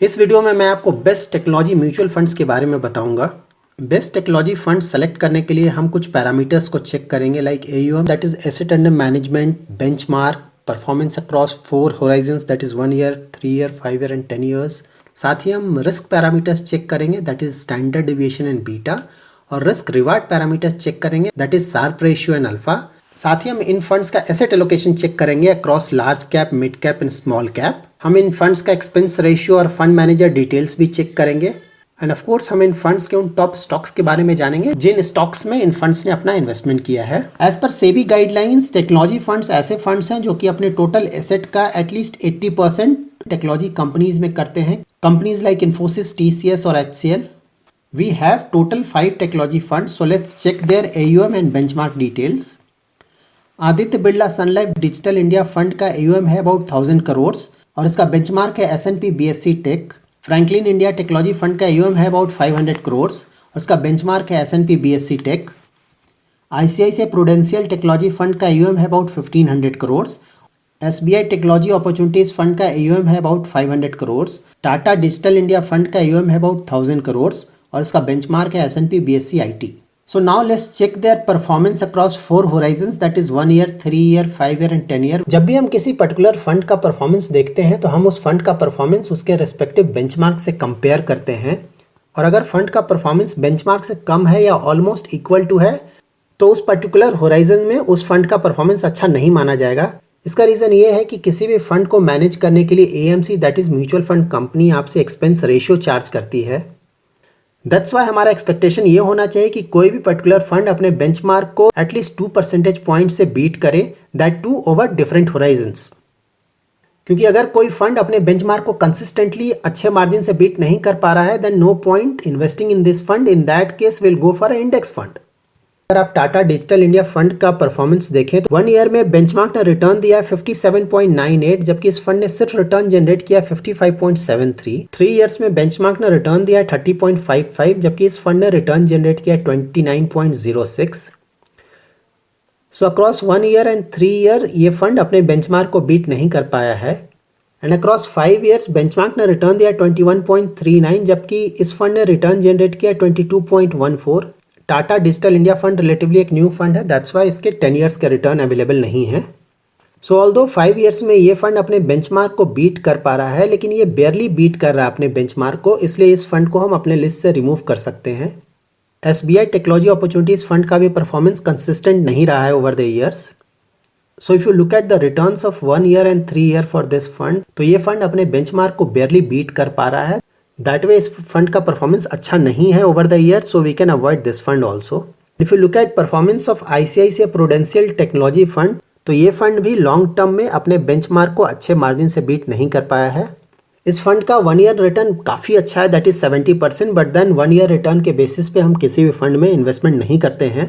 इस वीडियो में मैं आपको बेस्ट टेक्नोलॉजी म्यूचुअल फंड्स के बारे में बताऊंगा। बेस्ट टेक्नोलॉजी फंड सेलेक्ट करने के लिए हम कुछ पैरामीटर्स को चेक करेंगे, like AUM that is asset under management, benchmark, performance across 4 horizons that is 1 year, 3 year, 5 year and 10 years. साथ ही हम रिस्क पैरामीटर्स चेक करेंगे that is standard deviation and beta, और रिस्क रिवार्ड पैरामीटर्स चेक करेंगे that is Sharpe ratio and alpha. साथ ही हम इन funds का asset allocation check करेंगे across large cap, mid cap and small cap. हम इन funds का expense ratio और fund manager details भी चेक करेंगे। एंड ऑफ कोर्स हम इन फंड्स के उन टॉप स्टॉक्स के बारे में जानेंगे जिन स्टॉक्स में इन फंड्स ने अपना इन्वेस्टमेंट किया है। As per SEBI guidelines, technology funds ऐसे फंड्स हैं जो कि अपने टोटल एसेट का एटलीस्ट 80% टेक्नोलॉजी कंपनीज में करते हैं। कंपनीज लाइक इन्फोसिस, TCS और HCL। We have total 5 technology funds, so let's check their AUM and benchmark details. Aditya Birla Sun Life digital India fund का AUM है अबाउट 1000 करोड़ और इसका बेंचमार्क है S&P BSE tech. Franklin India technology fund का AUM है about 500 crore और इसका benchmark है S&P BSE tech. ICICI prudential technology fund का AUM है about 1500 crore. SBI technology opportunities fund का AUM है about 500 crore. Tata digital India fund का AUM है अबाउट 1000 करोड़ और इसका बेंचमार्क है S&P BSE IT। So now let's check their performance across 4 horizons, that is 1 year, 3 year, 5 year and 10 year। जब भी हम किसी पर्टिकुलर फंड का परफॉर्मेंस देखते हैं तो हम उस फंड का परफॉर्मेंस उसके रेस्पेक्टिव बेंचमार्क से कंपेयर करते हैं, और अगर फंड का परफॉर्मेंस बेंचमार्क से कम है या ऑलमोस्ट इक्वल टू है तो उस पर्टिकुलर होराइजन में उस फंड का परफॉर्मेंस अच्छा नहीं माना जाएगा। इसका रीज़न ये है कि किसी भी फंड को मैनेज करने के लिए AMC that is mutual fund company आपसे एक्सपेंस रेशियो चार्ज करती है। दैट्स वाई हमारा एक्सपेक्टेशन ये होना चाहिए कि कोई भी पर्टिकुलर फंड अपने बेंचमार्क को एटलीस्ट 2 परसेंटेज पॉइंट से बीट करे, that too over different horizons. क्योंकि अगर कोई फंड अपने बेंचमार्क को कंसिस्टेंटली अच्छे मार्जिन से बीट नहीं कर पा रहा है, then no point investing in this fund. In that case will go for index fund. अगर आप टाटा डिजिटल इंडिया फंड का परफॉर्मेंस देखें तो 1 ईयर में बेंचमार्क ने रिटर्न दिया है 57.98, जबकि इस फंड ने सिर्फ रिटर्न जनरेट किया 55.73। 3 इयर्स में बेंचमार्क ने रिटर्न दिया 30.55, जबकि इस फंड ने रिटर्न जनरेट किया 29.06। सो अक्रॉस 1 ईयर एंड 3 ईयर ये फंड अपने बेंचमार्क को बीट नहीं कर पाया है। एंड अक्रॉस 5 इयर्स बेंचमार्क ने रिटर्न दिया 21.39, जबकि इस फंड ने रिटर्न जनरेट किया 22.14। Tata digital India fund relatively एक न्यू फंड है, दैट्स वाई इसके 10 इयर्स के रिटर्न अवेलेबल नहीं है। सो ऑल्दो 5 इयर्स में ये फंड अपने बेंचमार्क को बीट कर पा रहा है, लेकिन ये बेयरली बीट कर रहा है अपने बेंचमार्क को, इसलिए इस फंड को हम अपने लिस्ट से रिमूव कर सकते हैं। SBI टेक्नोलॉजी अपॉर्चुनिटीज फंड का भी परफॉर्मेंस कंसिस्टेंट नहीं रहा है over the years. So if you look at the returns of 1 year and 3 year for this fund, तो ये फंड अपने बेंचमार्क को बेयरली बीट कर पा रहा है। दैट वे इस फंड का परफॉर्मेंस अच्छा नहीं है over the year, so we can avoid this fund also. If you look at performance of ICICI prudential technology fund, तो ये फंड भी लॉन्ग टर्म में अपने बेंचमार्क को अच्छे मार्जिन से बीट नहीं कर पाया है। इस फंड का 1 ईयर रिटर्न काफ़ी अच्छा है, that is 70%, but then 1 year return के बेसिस पे हम किसी भी फंड में इन्वेस्टमेंट नहीं करते हैं।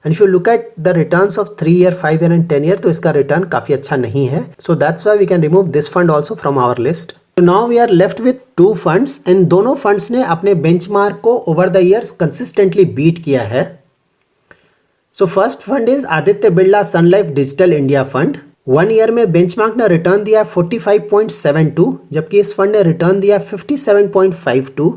And if you look at the returns of 3 year, 5 year and 10 year, तो इसका रिटर्न काफ़ी अच्छा नहीं है। So that's why we can remove this fund also from our list. So now we are left with 2 funds and दोनों funds ने अपने benchmark को over the years consistently beat किया है। So first fund is Aditya Birla Sun Life digital India fund. 1 year में benchmark ने return दिया 45.72, जबकि इस फंड ने रिटर्न दिया 57.52।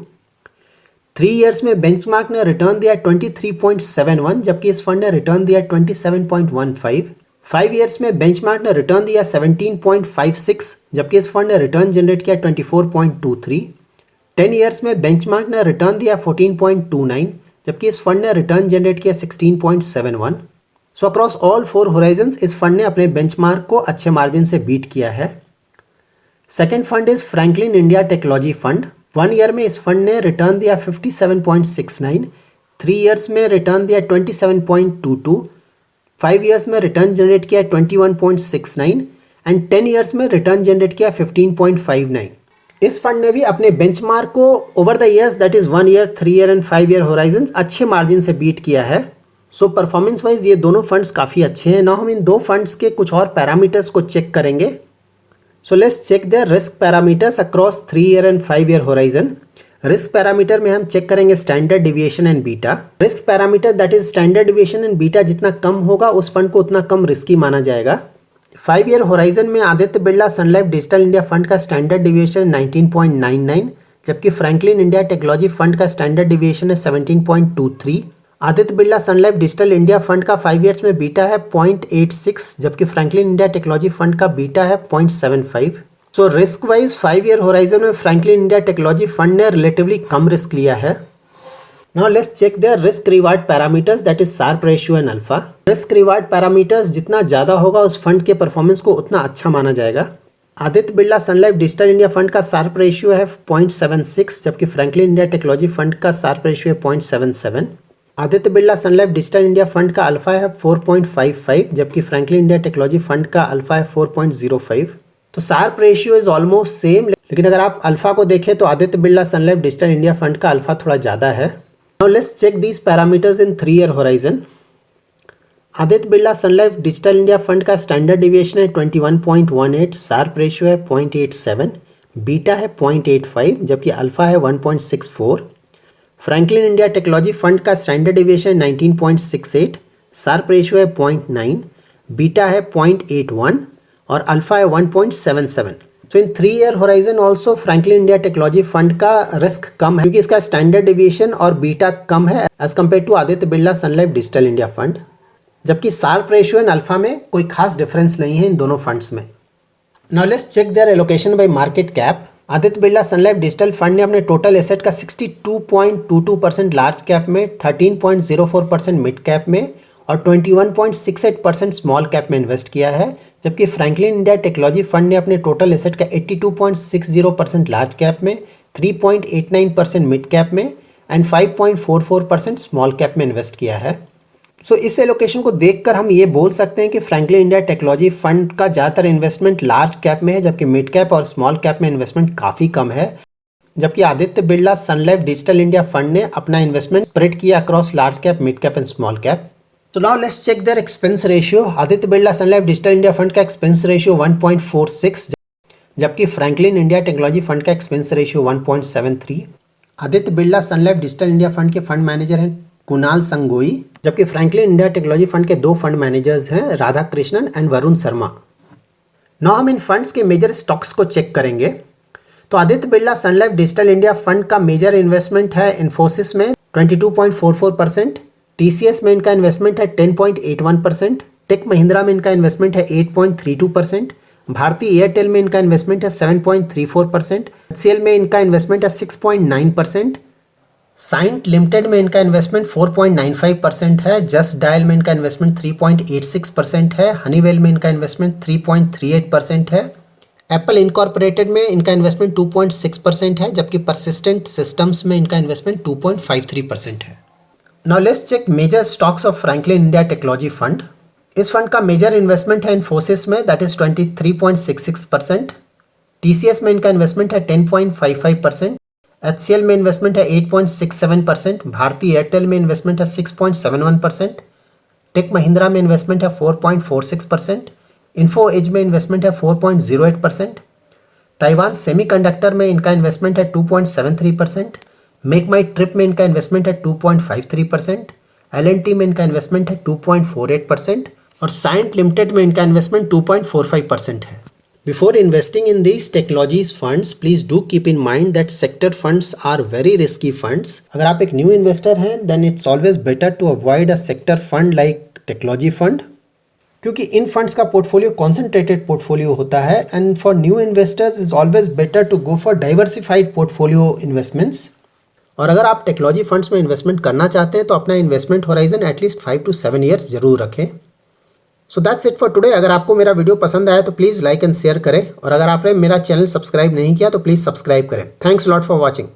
3 इयर्स में बेंचमार्क ने रिटर्न दिया 23.71, जबकि इस फंड ने रिटर्न दिया 27.15। 5 इयर्स में बेंचमार्क ने रिटर्न दिया 17.56, जबकि इस फंड ने रिटर्न जनरेट किया 24.23। 10 इयर्स में बेंचमार्क ने रिटर्न दिया 14.29, जबकि इस फंड ने रिटर्न जनरेट किया 16.71। सो अक्रॉस ऑल 4 होराइजन्स इस फंड ने अपने बेंचमार्क को अच्छे मार्जिन से बीट किया है। Second fund is Franklin India technology fund. 1 year में इस फंड ने रिटर्न दिया 57.69, 3 इयर्स में रिटर्न दिया 27.22, 5 इयर्स में रिटर्न जनरेट किया 21.69 एंड 10 इयर्स में रिटर्न जनरेट किया 15.59। इस फंड ने भी अपने बेंचमार्क को over the years that is 1 year, 3 year and 5 year Horizons अच्छे मार्जिन से बीट किया है। सो परफॉर्मेंस वाइज ये दोनों फंड्स काफ़ी अच्छे हैं। नाउ हम इन 2 फंड्स के कुछ और पैरामीटर्स को चेक करेंगे। So let's check their risk parameters across 3 year and 5 year horizon. Risk parameter में हम चेक करेंगे standard deviation and beta. Risk parameter that is standard deviation and beta जितना कम होगा उस फंड को उतना कम रिस्की माना जाएगा। 5 ईयर होराइजन में Aditya Birla Sun Life digital India fund का स्टैंडर्ड डिविएशन 19.99, जबकि फ्रैंकलिन इंडिया टेक्नोलॉजी फंड का स्टैंडर्ड डिविएशन है 17.23। Aditya Birla Sun Life digital India fund का 5 ईयर्स में बीटा है 0.86, जबकि फ्रैंकलिन इंडिया टेक्नोलॉजी फंड का बीटा है 0.75। So risk wise 5 year horizon में फ्रैंकलिन इंडिया टेक्नोलॉजी फंड ने रिलेटिवली कम रिस्क लिया है। Now let's check their risk reward parameters, that is Sharpe ratio and alpha. Risk reward parameters जितना ज़्यादा होगा उस फंड के परफॉर्मेंस को उतना अच्छा माना जाएगा। Aditya Birla Sun Life digital India fund का Sharpe रेशियो है 0.76, जबकि फ्रैंकलिन इंडिया टेक्नोलॉजी फंड का Sharpe रेशियो है 0.77। Aditya Birla Sun Life digital India fund का अल्फा है 4.55, जबकि फ्रैंकलिन इंडिया टेक्नोलॉजी फंड का अल्फा है 4.05। तो Sharpe ratio is almost same, लेकिन अगर आप अल्फा को देखें तो Aditya Birla Sun Life digital India fund का अल्फा थोड़ा ज़्यादा है। Now let's check these parameters in 3 year horizon. Aditya Birla Sun Life digital India fund का स्टैंडर्ड डिविएशन है 21.18, Sharpe रेशियो है 0.87, बीटा है 0.85, जबकि अल्फा है 1.64। फ्रैंकलिन इंडिया टेक्नोलॉजी फंड का स्टैंडर्ड डिविएशन 19.68, Sharpe रेशियो है 0.9, बीटा है 0.81 और अल्फा है 1.77। So in 3 year horizon also Franklin India technology fund का रिस्क कम है, क्योंकि इसका स्टैंडर्ड डिविएशन और बीटा कम है as compare to Aditya Birla Sun Life digital India fund, जबकि Sharpe रेशियो एंड अल्फा में कोई खास डिफरेंस नहीं है इन दोनों फंड्स में। Now let's check their allocation by market cap. Aditya Birla Sun Life Digital fund ने अपने टोटल एसेट का 62.22% लार्ज कैप में, 13.04% मिड कैप में और 21.68% स्मॉल कैप में इन्वेस्ट किया है, जबकि फ्रैंकलिन इंडिया टेक्नोलॉजी फंड ने अपने टोटल एसेट का 82.60% लार्ज कैप में, 3.89% मिड कैप में एंड 5.44% स्मॉल कैप में इन्वेस्ट किया है। सो इस एलोकेशन को देखकर हम ये बोल सकते हैं कि फ्रैंकलिन इंडिया टेक्नोलॉजी फंड का ज़्यादातर इन्वेस्टमेंट लार्ज कैप में है, जबकि मिड कैप और स्मॉल कैप में इन्वेस्टमेंट काफ़ी कम है, जबकि Aditya Birla Sun Life digital India fund ने अपना इन्वेस्टमेंट स्प्रेड किया across large cap, mid cap and small cap. So now let's check their expense ratio. Aditya Birla Sun Life digital India fund का एक्सपेंस रेशियो 1.46, जबकि फ्रैंकलिन इंडिया टेक्नोलॉजी फंड का expense ratio 1.73। Aditya Birla Sun Life digital India fund के fund manager हैं कुणाल संगोई, जबकि Franklin India technology fund के 2 fund managers हैं Radha Krishnan and Varun Sharma. Now हम इन funds के मेजर स्टॉक्स को चेक करेंगे। तो Aditya Birla Sun Life digital India fund का मेजर इन्वेस्टमेंट है इन्फोसिस में 22.44%, TCS में इनका इन्वेस्टमेंट है 10.81%, टेक महिंद्रा में इनका इन्वेस्टमेंट है 8.32%, भारती एयरटेल में इनका इन्वेस्टमेंट है 7.34%, HCL में इनका इन्वेस्टमेंट है 6.9%, साइंट लिमिटेड में इनका इन्वेस्टमेंट 4.95% है, जस्ट डायल में इनका इन्वेस्टमेंट 3.86% है, हनीवेल में इनका इन्वेस्टमेंट 3.38% है, एप्पल इनकॉर्पोरेटेड में इनका इन्वेस्टमेंट 2.6% है, जबकि परसिस्टेंट सिस्टम्स में इनका इन्वेस्टमेंट 2.53% है। Now let's check major stocks of Franklin India technology fund. इस फंड का मेजर इन्वेस्टमेंट है इन्फोसिस में, दैट इज 23.66%, TCS में इनका इन्वेस्टमेंट है 10.55%, HCL में इन्वेस्टमेंट है 8.67%, भारती एयरटेल में इन्वेस्टमेंट है 6.71%, टेक महिंद्रा में इन्वेस्टमेंट है 4.46%, इन्फो एज में इन्वेस्टमेंट है 4.08%, ताइवान सेमीकंडक्टर में इनका इन्वेस्टमेंट है 2.73%, मेक माई ट्रिप में इनका इन्वेस्टमेंट है 2.53%, L&T में इनका इन्वेस्टमेंट है 2.48% और साइंट लिमिटेड में इनका इन्वेस्टमेंट 2.45% है। Before investing in these technologies funds, please do keep in mind that sector funds are very risky funds. अगर आप एक न्यू इन्वेस्टर हैं then it's always better to avoid a sector fund like technology fund, क्योंकि इन funds का portfolio concentrated portfolio होता है and for new investors is always better to go for diversified portfolio investments. और अगर आप technology funds में investment करना चाहते हैं तो अपना investment horizon at least 5 to 7 years जरूर रखें। So that's it for today. अगर आपको मेरा वीडियो पसंद आया तो प्लीज़ लाइक एंड शेयर करें, और अगर आपने मेरा चैनल सब्सक्राइब नहीं किया तो प्लीज़ सब्सक्राइब करें। Thanks lot for watching.